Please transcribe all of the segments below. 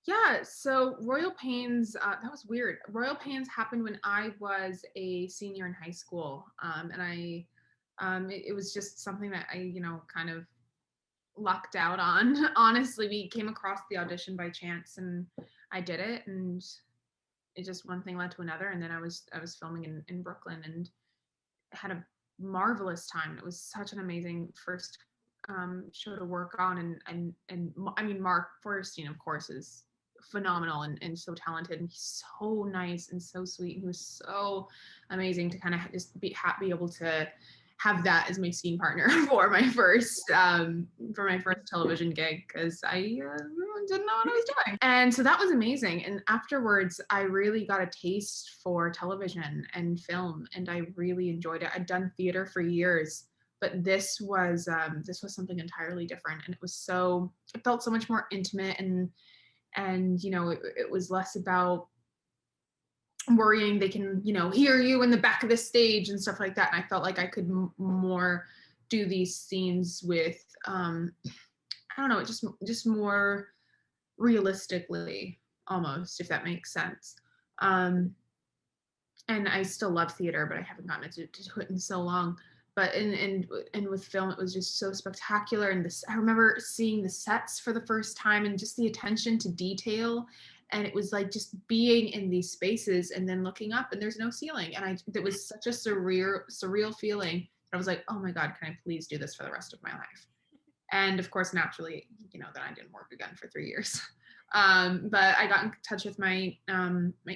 Yeah, so Royal Pains, that was weird. Royal Pains happened when I was a senior in high school. It was just something that I, kind of lucked out on. Honestly, we came across the audition by chance and I did it, and it just one thing led to another. And then I was filming in Brooklyn and had a marvelous time. It was such an amazing first show to work on, and I mean, Mark Forrestine, of course, is phenomenal and so talented, and he's so nice and so sweet. And he was so amazing to kind of just be able to have that as my scene partner for my first television gig, because I didn't know what I was doing. And so that was amazing. And afterwards, I really got a taste for television and film, and I really enjoyed it. I'd done theater for years, but this was something entirely different, and it felt so much more intimate, and it was less about worrying they can hear you in the back of the stage and stuff like that. And I felt like I could more do these scenes with I don't know, just more realistically, almost, if that makes sense. um and I still love theater, but I haven't gotten to it in so long. But and with film, it was just so spectacular. And this, I remember seeing the sets for the first time and just the attention to detail. And it was like just being in these spaces and then looking up and there's no ceiling. And it was such a surreal feeling. I was like, oh my God, can I please do this for the rest of my life? And of course, naturally, then I didn't work again for 3 years. But I got in touch with my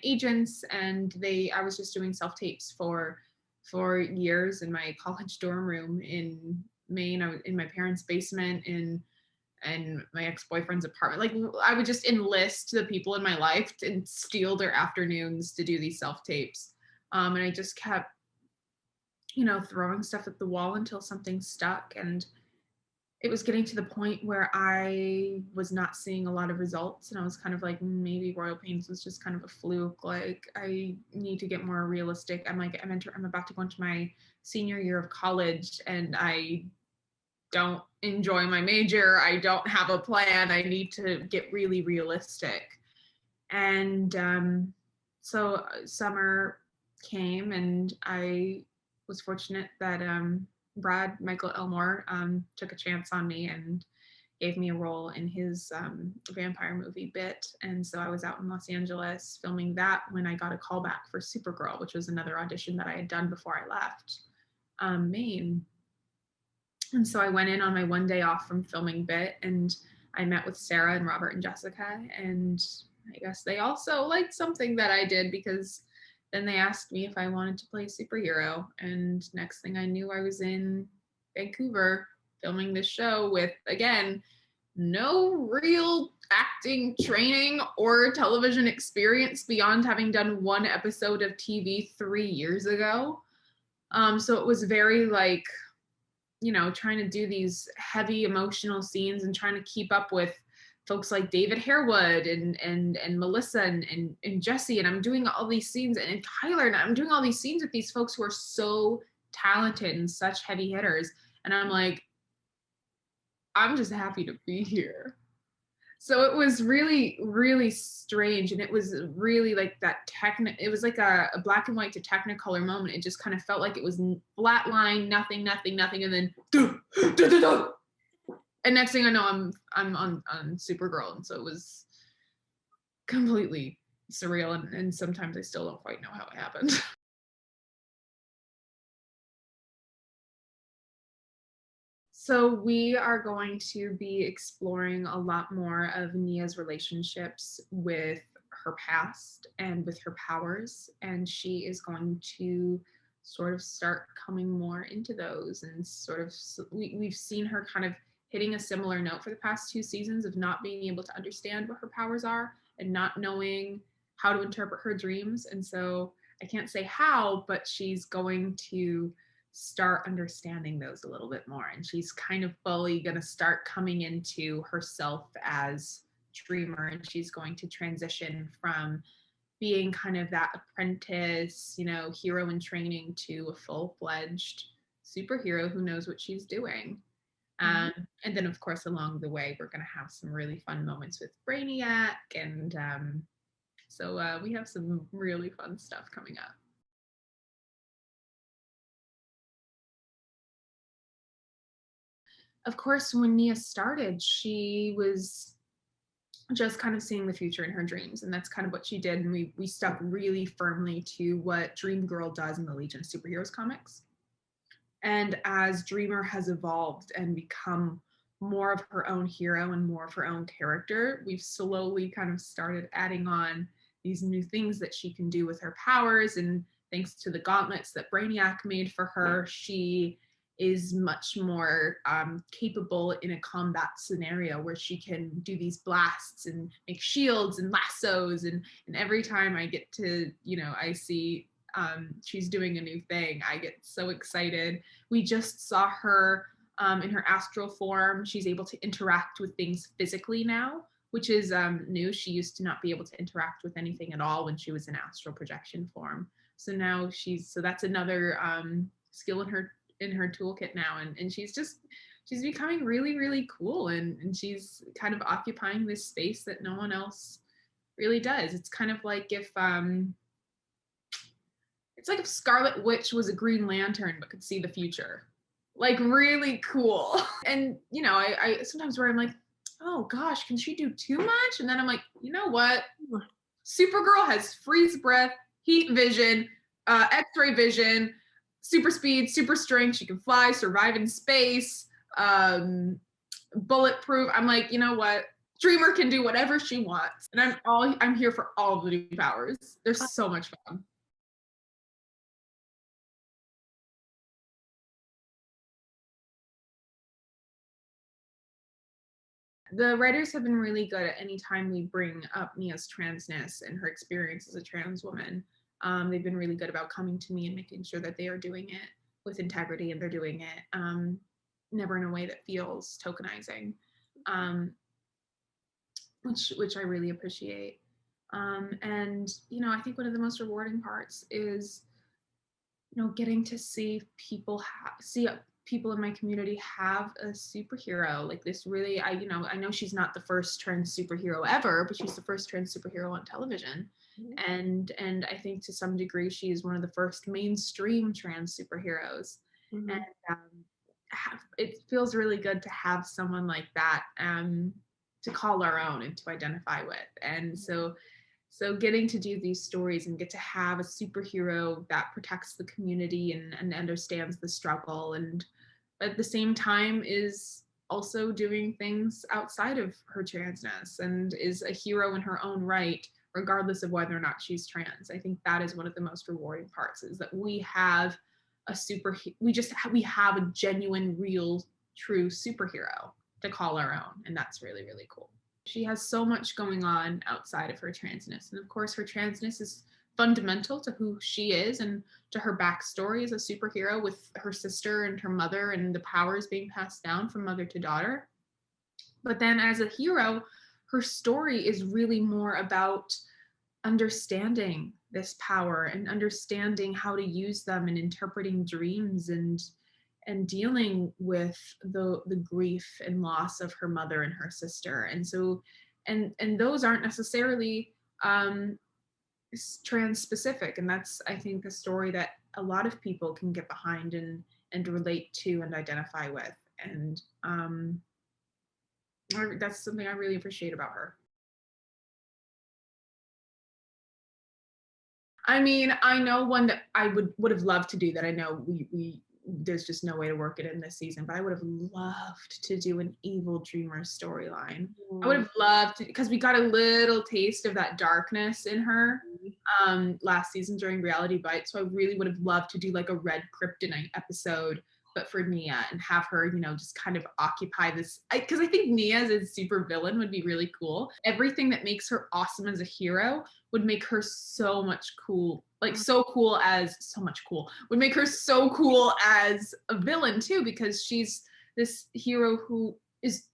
agents, and I was just doing self tapes for years in my college dorm room in Maine. I was in my parents' basement in my ex-boyfriend's apartment. Like, I would just enlist the people in my life and steal their afternoons to do these self tapes. And I just kept, throwing stuff at the wall until something stuck. And it was getting to the point where I was not seeing a lot of results, and I was kind of like, maybe Royal Pains was just kind of a fluke. Like, I need to get more realistic. I'm about to go into my senior year of college, and I don't enjoy my major. I don't have a plan. I need to get really realistic. And so summer came, and I was fortunate that Brad Michael Elmore took a chance on me and gave me a role in his vampire movie Bit. And so I was out in Los Angeles filming that when I got a call back for Supergirl, which was another audition that I had done before I left Maine. And so I went in on my one day off from filming Bit, and I met with Sarah and Robert and Jessica, and I guess they also liked something that I did, because then they asked me if I wanted to play a superhero. And next thing I knew, I was in Vancouver filming this show with, again, no real acting training or television experience beyond having done one episode of TV 3 years ago. So it was very like, trying to do these heavy emotional scenes and trying to keep up with folks like David Harewood and Melissa and Jesse. And I'm doing all these scenes, and Tyler, and I'm doing all these scenes with these folks who are so talented and such heavy hitters. And I'm like, I'm just happy to be here. So it was really, really strange. And it was really like it was like a black and white to Technicolor moment. It just kind of felt like it was flat line, nothing. And then, and next thing I know, I'm on Supergirl. And so it was completely surreal. And sometimes I still don't quite know how it happened. So we are going to be exploring a lot more of Nia's relationships with her past and with her powers, and she is going to sort of start coming more into those. And sort of we've seen her kind of hitting a similar note for the past 2 seasons of not being able to understand what her powers are and not knowing how to interpret her dreams. And so I can't say how, but she's going to start understanding those a little bit more. And she's kind of fully going to start coming into herself as dreamer. And she's going to transition from being kind of that apprentice, hero in training, to a full-fledged superhero who knows what she's doing. Um, and then, of course, along the way, we're going to have some really fun moments with Brainiac. And so we have some really fun stuff coming up. Of course, when Nia started, she was just kind of seeing the future in her dreams, and that's kind of what she did. And we stuck really firmly to what Dream Girl does in the Legion of Superheroes comics. And as Dreamer has evolved and become more of her own hero and more of her own character, we've slowly kind of started adding on these new things that she can do with her powers. And thanks to the gauntlets that Brainiac made for her, she is much more capable in a combat scenario where she can do these blasts and make shields and lassos. And every time I get to, I see she's doing a new thing, I get so excited. We just saw her in her astral form. She's able to interact with things physically now, which is new. She used to not be able to interact with anything at all when she was in astral projection form. So now so that's another skill in her toolkit now. And she's becoming really, really cool. And she's kind of occupying this space that no one else really does. It's kind of like if Scarlet Witch was a Green Lantern but could see the future. Like, really cool. And, I sometimes where I'm like, oh gosh, can she do too much? And then I'm like, you know what? Supergirl has freeze breath, heat vision, X-ray vision, super speed, super strength. She can fly, survive in space, bulletproof. I'm like, you know what? Dreamer can do whatever she wants. And I'm here for all of the new powers. They're so much fun. The writers have been really good at any time we bring up Nia's transness and her experience as a trans woman. They've been really good about coming to me and making sure that they are doing it with integrity, and they're doing it never in a way that feels tokenizing, which I really appreciate. And I think one of the most rewarding parts is getting to see people see people in my community have a superhero like this. Really, I know she's not the first trans superhero ever, but she's the first trans superhero on television. And I think to some degree she is one of the first mainstream trans superheroes. And it feels really good to have someone like that to call our own and to identify with. And so getting to do these stories and get to have a superhero that protects the community and understands the struggle, and at the same time is also doing things outside of her transness and is a hero in her own right, regardless of whether or not she's trans. I think that is one of the most rewarding parts, is that we have we have a genuine, real, true superhero to call our own. And that's really, really cool. She has so much going on outside of her transness. And of course, her transness is fundamental to who she is and to her backstory as a superhero, with her sister and her mother and the powers being passed down from mother to daughter. But then as a hero, her story is really more about understanding this power and understanding how to use them and interpreting dreams and dealing with the grief and loss of her mother and her sister. And so and those aren't necessarily trans specific, and that's, I think, a story that a lot of people can get behind and relate to and identify with. And that's something I really appreciate about her. I mean, I know one that I would have loved to do that. I know we there's just no way to work it in this season, but I would have loved to do an evil dreamer storyline. I would have loved to, because we got a little taste of that darkness in her last season during Reality Bites. So I really would have loved to do like a Red Kryptonite episode, but for Nia, and have her, just kind of occupy this. Because I think Nia as a super villain would be really cool. Everything that makes her awesome as a hero would make her so much cool. Like would make her so cool as a villain too, because she's this hero who is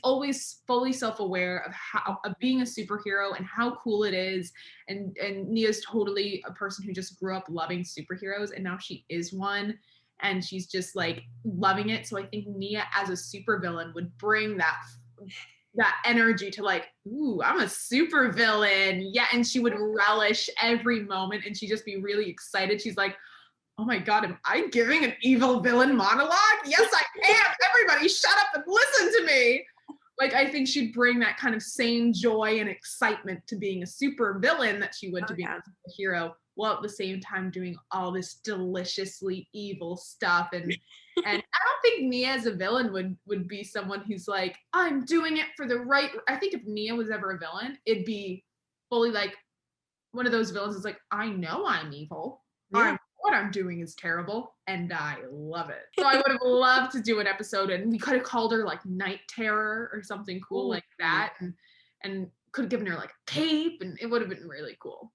always fully self-aware of being a superhero and how cool it is. And Nia's totally a person who just grew up loving superheroes, and now she is one. and she's just like loving it. So I think Nia as a supervillain would bring that energy to like, ooh, I'm a supervillain. Yeah. And she would relish every moment and she'd just be really excited. She's like, oh my God, am I giving an evil villain monologue? Yes, I am. Everybody shut up and listen to me. Like, I think she'd bring that kind of same joy and excitement to being a super villain that she would to being a hero, while at the same time doing all this deliciously evil stuff. And I don't think Nia as a villain would be someone who's like, I'm doing it for the right. I think if Nia was ever a villain, it'd be fully like one of those villains is like, I know I'm evil. Yeah. What I'm doing is terrible, and I love it. So I would have loved to do an episode, and we could have called her like Night Terror or something cool like that, and could have given her like a cape, and it would have been really cool.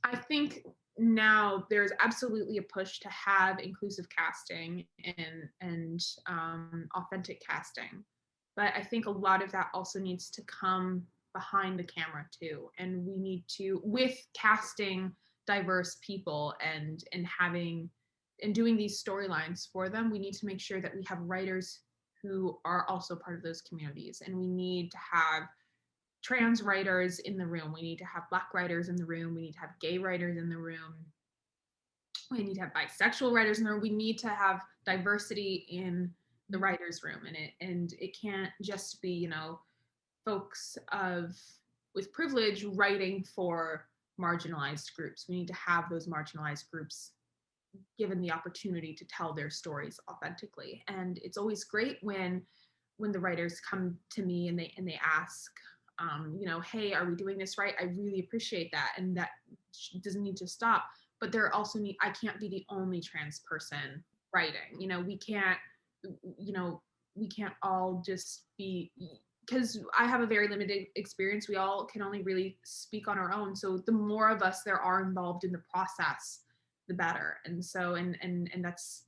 I think now there's absolutely a push to have inclusive casting and authentic casting, but I think a lot of that also needs to come behind the camera too, and we need to, with casting diverse people and having and doing these storylines for them, we need to make sure that we have writers who are also part of those communities, and we need to have trans writers in the room. We need to have Black writers in the room. We need to have gay writers in the room. We need to have bisexual writers in the room. We need to have diversity in the writers' room, and it can't just be, you know, folks with privilege writing for marginalized groups. We need to have those marginalized groups given the opportunity to tell their stories authentically. And it's always great when the writers come to me and they ask, you know, hey, are we doing this right? I really appreciate that, and that doesn't need to stop. But there also I can't be the only trans person writing. You know, we can't, you know, we can't all just be, because I have a very limited experience. We all can only really speak on our own. So the more of us there are involved in the process, the better. And so and that's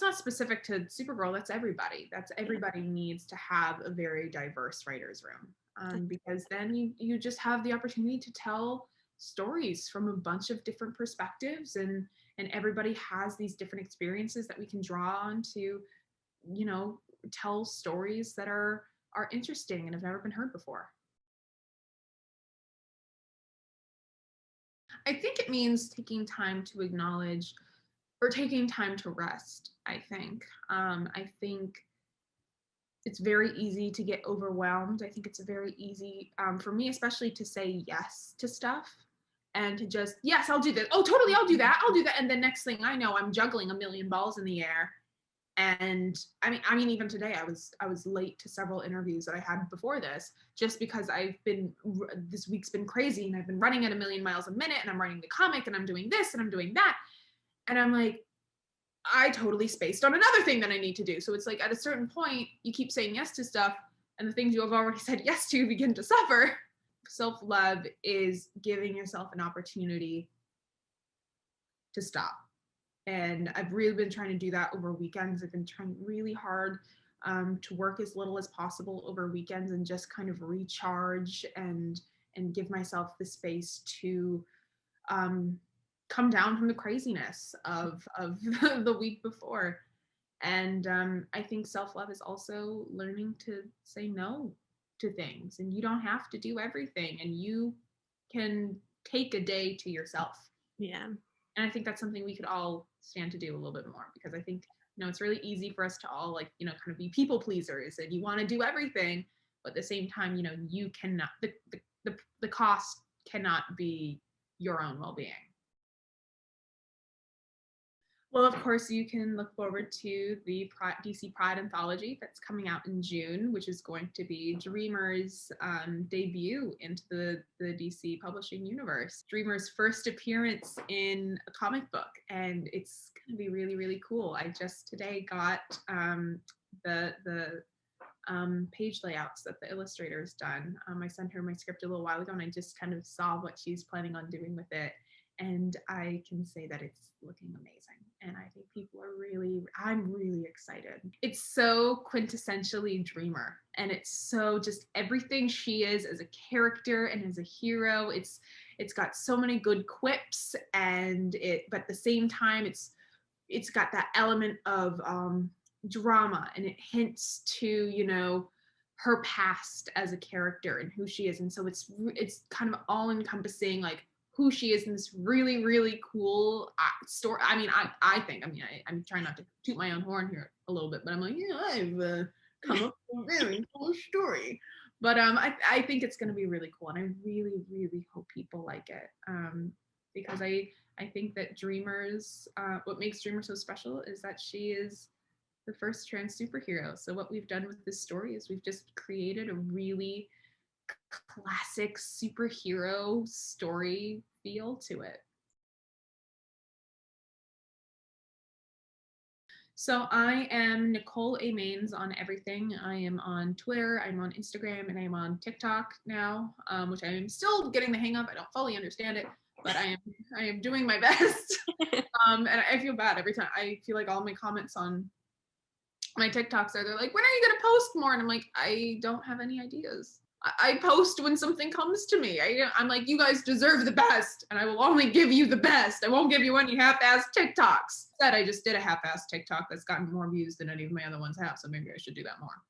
not specific to Supergirl. That's everybody. That's everybody needs to have a very diverse writers' room, because then you just have the opportunity to tell stories from a bunch of different perspectives, and everybody has these different experiences that we can draw on to, you know, tell stories that are interesting and have never been heard before. I think it means taking time to acknowledge or taking time to rest. I think it's very easy to get overwhelmed. I think it's very easy, for me especially, to say yes to stuff and to just, yes, I'll do this. Oh, totally, I'll do that. I'll do that. And the next thing I know, I'm juggling a million balls in the air. And I mean, even today, I was late to several interviews that I had before this, just because this week's been crazy, and I've been running at a million miles a minute, and I'm writing the comic, and I'm doing this, and I'm doing that, and I'm like, I totally spaced on another thing that I need to do. So it's like at a certain point, you keep saying yes to stuff, and the things you have already said yes to begin to suffer. Self-love is giving yourself an opportunity to stop. And I've really been trying to do that over weekends. I've been trying really hard to work as little as possible over weekends and just kind of recharge and give myself the space to come down from the craziness of the week before. And I think self-love is also learning to say no to things, and you don't have to do everything, and you can take a day to yourself. Yeah. And I think that's something we could all stand to do a little bit more, because I think, you know, it's really easy for us to all, like, you know, kind of be people pleasers, and you want to do everything, but at the same time, you know, you cannot, the cost cannot be your own well-being. Well, of course, you can look forward to the DC Pride anthology that's coming out in June, which is going to be Dreamer's debut into the DC publishing universe. Dreamer's first appearance in a comic book, and it's going to be really, really cool. I just today got the page layouts that the illustrator's done. I sent her my script a little while ago, and I just kind of saw what she's planning on doing with it. And I can say that it's looking amazing. And I think I'm really excited. It's so quintessentially Dreamer. And it's so just everything she is as a character and as a hero. It's got so many good quips, but at the same time, it's got that element of drama, and it hints to, her past as a character and who she is. And so it's kind of all encompassing, like who she is in this really, really cool story. I mean, I'm trying not to toot my own horn here a little bit, but I'm like, I've come up with a really cool story. But I think it's going to be really cool, and I really, really hope people like it, because I think that what makes Dreamer so special is that she is the first trans superhero. So what we've done with this story is we've just created a really classic superhero story feel to it. So I am Nicole A. Mains on everything. I am on Twitter, I'm on Instagram, and I'm on TikTok now, which I am still getting the hang of. I don't fully understand it, but I am doing my best. And I feel bad every time. I feel like all my comments on my TikToks they're like, when are you gonna post more? And I'm like, I don't have any ideas. I post when something comes to me. I'm like, you guys deserve the best, and I will only give you the best. I won't give you any half-ass TikToks. That I just did a half-ass TikTok that's gotten more views than any of my other ones have, so maybe I should do that more.